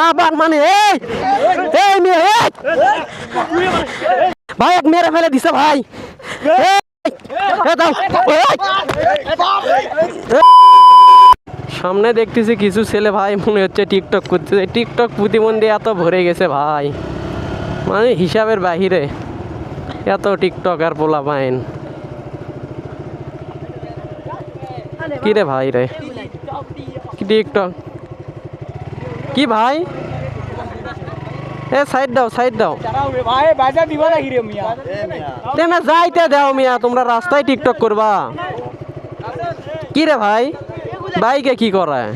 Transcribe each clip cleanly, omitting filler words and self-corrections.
আবার মানে এই এই মেয়ে এই ভাই এক মেরে ফেলে দিছে ভাই দাও সামনে দেখতেছি কিছু ছেলে ভাই মনে হচ্ছে টিকটক করতেছে টিকটক প্রতিবন্ধী এত ভরে গেছে ভাই মানে হিসাবের বাহিরে এত টিকটক আর পোলা পাইন কি রে ভাই রে কি টিকটক কি ভাই এ সাইড দাও ভাই বাজা দিবা না হিরে মিয়া তেনা যাইতে দাও মিয়া তোমরা রাস্তায় টিকটক করবা কি রে ভাই বাইকে কি করায়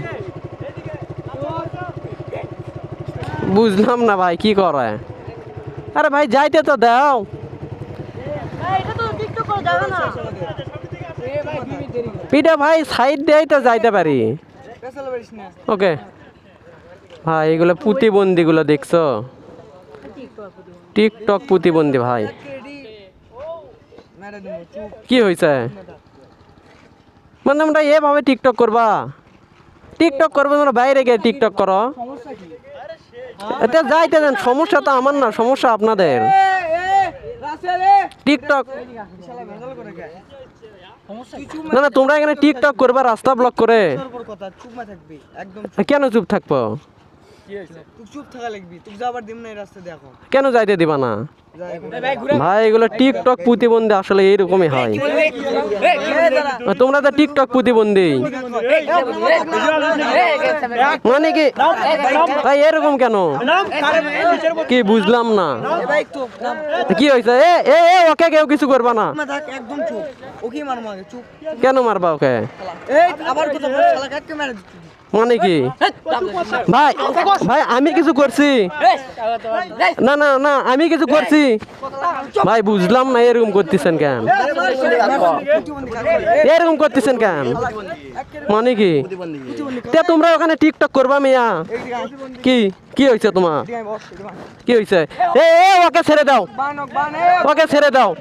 বুঝলাম না ভাই কি করায় আরে ভাই যাইতে তো দাও পিঠা ভাই সাইড দেয় তো যাইতে পারি ওকে ভাই এগুলো প্রতিবন্ধীগুলো দেখছো টিকটক প্রতিবন্ধী ভাই কি হয়েছে মানে আমরা এভাবে টিকটক করবা তোমরা বাইরে গিয়ে টিকটক করো এটা যাইতে দেন সমস্যা তো আমার না সমস্যা আপনাদের টিকটক না না তোমরা এখানে টিকটক করবা রাস্তা ব্লক করে কেন চুপ থাকবো কেন যাইতে দিবা না ভাই এগুলো টিকটক প্রতিবন্ধী আসলে এইরকমই হয় তোমরা তো টিকটক প্রতিবন্ধী মানে কি ভাই এরকম কেন কি বুঝলাম না কি হয়েছে এ ওকে কেউ কিছু করবা না কেন মারবা ওকে মানে কি ভাই ভাই আমি কিছু করছি না না না আমি কিছু করছি ভাই বুঝলাম না এরকম করতেছেন কেন মানে কি তোমরা ওখানে টিকটক করবা মিয়া কি হয়েছে তোমার কি হয়েছে ওকে ছেড়ে দাও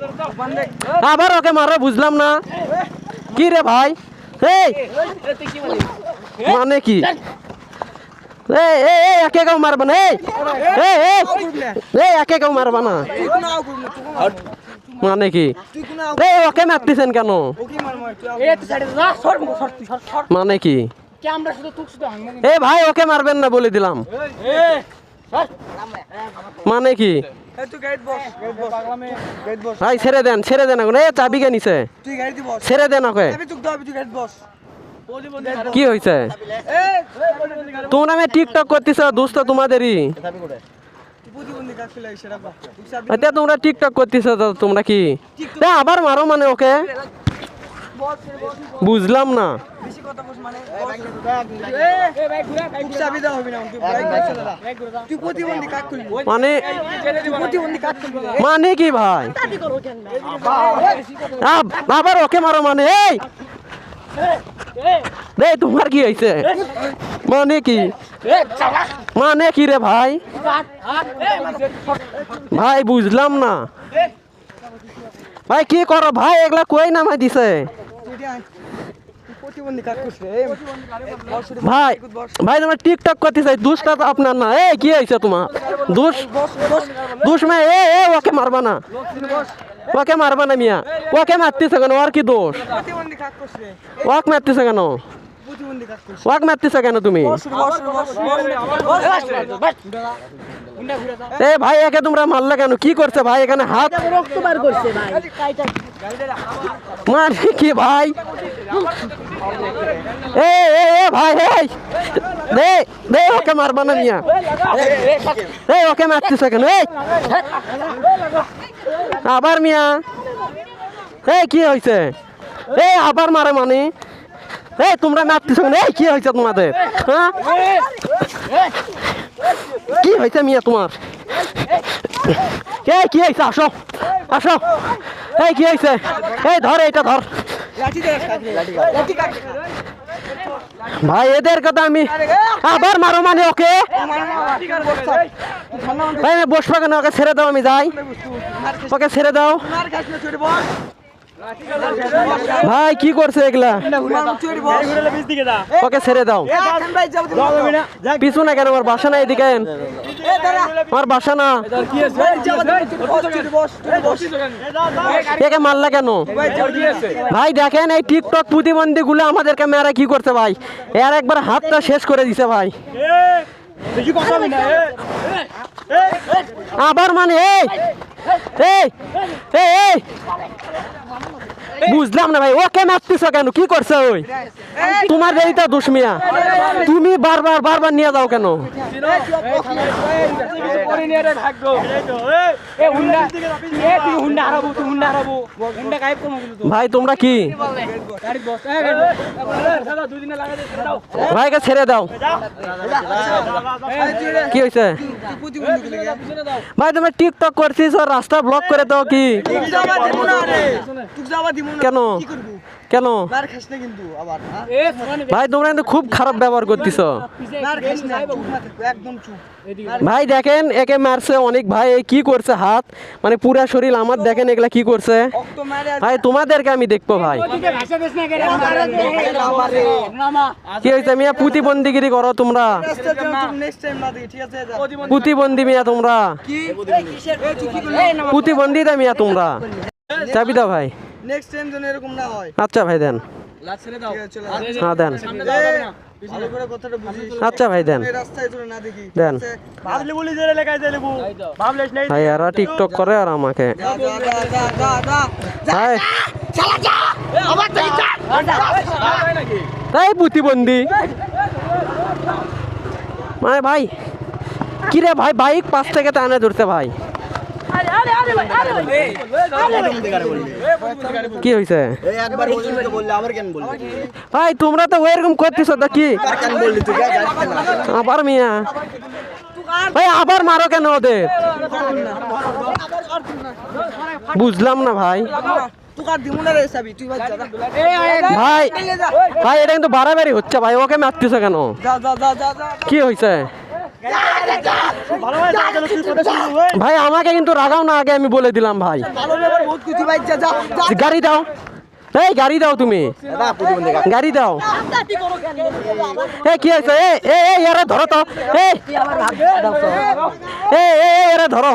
আবার ওকে মারো বুঝলাম না কি রে ভাই মানে কি একে কেউ মারবা না একে কেউ মারবা না মানে কি ওকে মারতেছেন কেন মানে কি ভাই ওকে মারবেন না বলে দিলাম মানে কি ভাই ছেড়ে দেন এখন চাবি কে নিছে ছেড়ে দেন ওকে কি হয়েছে তোমরা আমি টিকটক করতেছ দোস্ত তোমাদেরই তোমরা টিকটক করতেছ তোমরা কি আবার মারো মানে ওকে বুঝলাম না মানে মানে কি ভাই আবার ওকে মারো মানে তোমার কি হয়েছে মানে কি রে ভাই ভাই বুঝলাম না ভাই কি করো ভাই এগুলা কই নামাই দিছে ভাই ভাই তোমার টিকটক করতে চাই দুষ্টা তো আপনার না কি হয়েছে তোমার দুষ মে ওকে মারবা না মিয়া ওকে মারতেছে কেন আর কি দোষ মারতেছে কেন তুমি ভাই একে তোমরা মারলে কেন কি করছে ভাই এখানে হাত মানে কি ভাই ভাই ওকে মারবা না মিয়া ওকে মারতেছে কেন আবার মিয়া কি হয়েছে আবার মারে মানে তোমরা মারতেছ কি হয়েছে তোমাদের কি হয়েছে মিয়া তোমার কি হয়েছে আসো কি হয়েছে ধর এটা ধর ভাই এদের কথা আমি আবার মারো মানে ওকে বসবো কেন ওকে ছেড়ে দাও আমি যাই ওকে ছেড়ে দাও ভাই কি করছে এগুলা ওকে ছেড়ে দাও পিছনে কেন আমার বাসা না এদিকে আইন। আমার বাসা না একে মারলা কেন ভাই দেখেন এই টিকটক প্রতিবন্ধী গুলো আমাদেরকে মেয়েরা কি করছে ভাই এর একবার হাতটা শেষ করে দিছে ভাই আবার মানে এই এই এই এই বুঝলাম না ভাই ওকে মারতেছ কেন কি করছে ওই তোমার এইটা দুশ্মিয়া তুমি বারবার বারবার নিয়ে যাও কেন ভাই তোমরা কি ভাইকে ছেড়ে দাও কি হয়েছে ভাই তুমি টিকটক করছিস আর রাস্তা ব্লক করে দাও কি কেন কেন ভাই তোমরা কিন্তু খুব খারাপ ব্যবহার করতেছ ভাই দেখেন একে মারছে অনেক ভাই কি করছে হাত মানে পুরা শরীর আমার দেখেন এগুলা কি করছে ভাই তোমাদেরকে আমি দেখবো ভাই কি হয়েছে মিয়া প্রতিবন্ধীগিরি করো তোমরা প্রতিবন্ধী মিয়া তোমরা প্রতিবন্ধী দা মিয়া তোমরা চাবি দাও ভাই নেক্সট টাইম যেন এরকম না হয় আচ্ছা ভাই দেন হ্যাঁ দেন ভালো করে কথাটা বুঝিস আচ্ছা ভাই দেন এই রাস্তায় যেন না দেখি দেন ভাবলে বলি যে এলাকায় যাই লেবু ভাবলেস নাই ভাই এরা টিকটক করে আর আমাকে ভাই তাই প্রতিবন্ধী মানে ভাই কি রে ভাই বাইক পাশ থেকে টানে ধরছে ভাই কি হয়েছে একবার বললে আবার কেন বললি ভাই তোমরা তো ওইরকম করতেছ তো কি কেন বললি তুই আবার মিয়া ভাই আবার মারো কেন ওদের বুঝলাম না ভাই ভাই ভাই এটা কিন্তু বাড়াবাড়ি হচ্ছে ভাই ওকে মারতেছ কেন কি হয়েছে ভাই আমাকে কিন্তু রাগাও না আগে আমি বলে দিলাম ভাই গাড়ি দাও এই গাড়ি দাও তুমি গাড়ি দাও কি আছে এরা ধরো তো এরা ধরো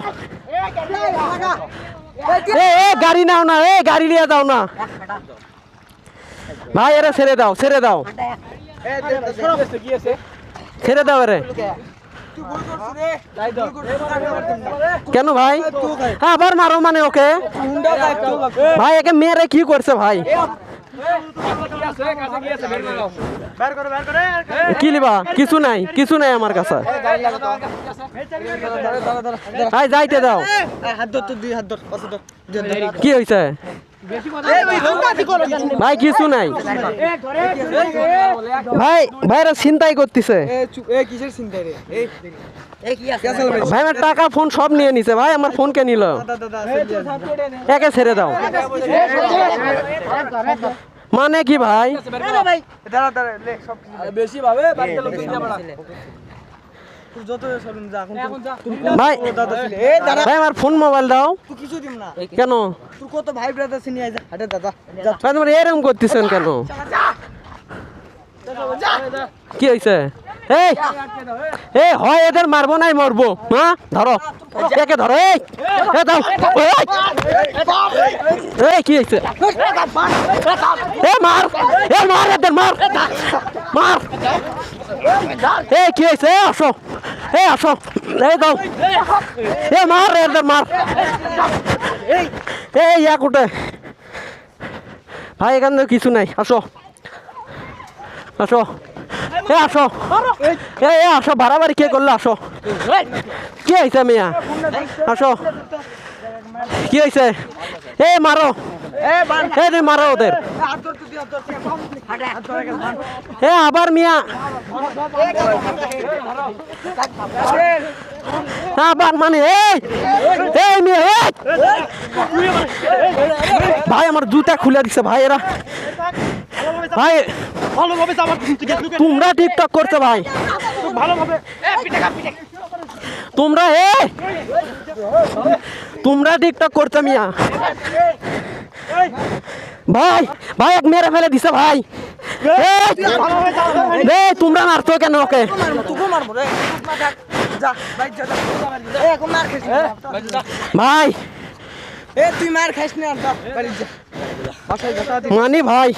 গাড়ি নাও না গাড়ি নিয়ে যাও না ভাই এরা ছেড়ে দাও ছেড়ে দাও ছেড়ে দাও এরে কেন ভাই আবার মারো মানে ওকে ভাই একে মেরে কি করছে ভাই কি লিবা কিছু নাই আমার কাছে ভাই যাইতে দাও কি হয়েছে ভাই কিছু নাই ভাই ভাইরা চিন্তাই করতেছে ভাই আমার টাকা ফোন সব নিয়ে নিছে ভাই আমার ফোন কে নিল একে ছেড়ে দাও মানে কি ভাই বেশি ভাবে ভাই ভাই আমার ফোন মোবাইল দাও কেন কত ভাই ব্রাদার নিয়ে যা হাটে দাদা ভাই তোমরা এরকম করতেছেন কেন কি হয়েছে এই হয় এদের মারবো নাই মরবো হ্যাঁ ধরো একে ধরো দাও কি হয়েছে মার মার এদের মার মার কি হয়েছে আসো আসো দাও মার এদের মার এক উঠে ভাই এখান থেকে কিছু নাই আসো আসো আসো আসো বাড়াবাড়ি কে করলো আসো কি হয়েছে মিয়া আসো কি হয়েছে মারো তুই মারো ওদের আবার মিয়া আবার মানে মিয়া ভাই আমার জুতা খুলে দিছে ভাই এরা ভাই তোমরা টিকটক করছো ভাই তোমরা টিকটক করছো মিয়া ভাই ভাই এক মেরে ফেলে দিছে ভাই তোমরা মারতো কেন ওকে তোকে মারবো রে যা ভাই যা এই এখন মার খাইস না ভাই এ তুই মার খাইস না যা বাড়ি যা বাসায় যা মানি ভাই